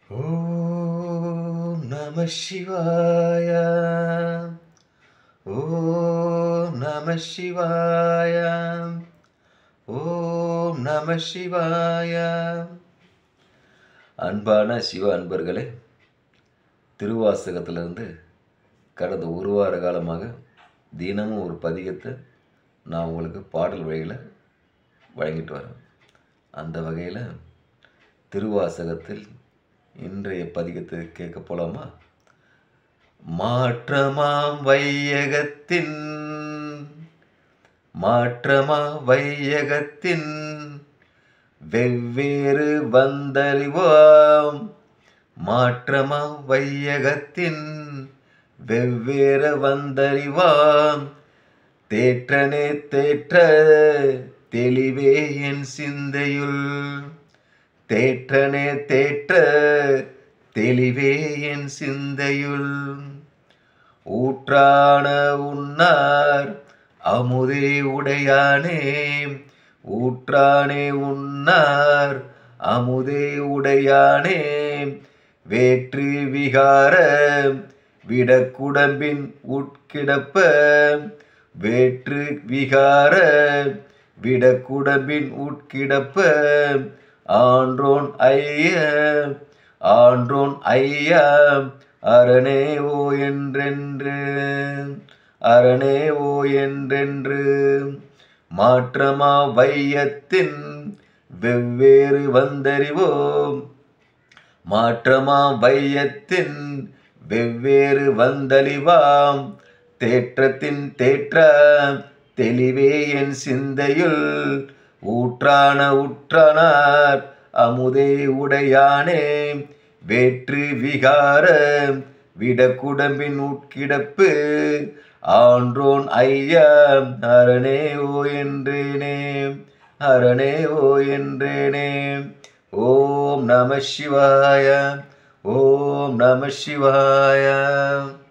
ஓம் நம சிவாய. ஓம் நம சிவாய. ஓம் நம சிவாய. அன்பான சிவ அன்பர்களே, திருவாசகத்திலிருந்து கடந்த ஒரு வார காலமாக தினமும் ஒரு பதிகத்தை நான் உங்களுக்கு பாடல் வழியில் வழங்கிட்டு வரேன். அந்த வகையில் திருவாசகத்தில் இன்றைய பதிகத்தை கேட்க போலாமா? மாற்றமாம் வையகத்தின் வெவ்வேறு வந்தறிவோம். மாற்றமாம் வையகத்தின் வெவ்வேறு வந்தறிவாம். தேற்றனே தேற்ற தெளிவே என் சிந்தையுள். தேற்றனே தேற்ற தெளிவே என் சிந்தையுள். ஊற்றான உன்னார் அமுதே உடையானே. ஊற்றானே உன்னார் அமுதே உடையானே. வேற்று விகார விடக்குடம்பின் உட்கிடப்ப. வேற்று விகார விடக்குடம்பின் உட்கிடப்ப. ஆன்றோன் ஐயா அரணே ஓ என்றென்று. அரணே ஓ என்றென்று. மாற்றமா வையத்தின் வெவ்வேறு வந்தறிவோம். மாற்றமா வையத்தின் வெவ்வேறு வந்தளிவாம். தேற்றத்தின் தேற்ற தெளிவே என் சிந்தையுள். ஊற்றான உற்றானார் அமுதே உடையானே. வேற்று விகார விடக்குடம்பின் உட்கிடப்பு. ஆன்றோன் ஐயா அரணே ஓ என்றேனே. அரணே ஓ என்றேனே. ஓம் நம சிவாய. ஓம் நம சிவாய.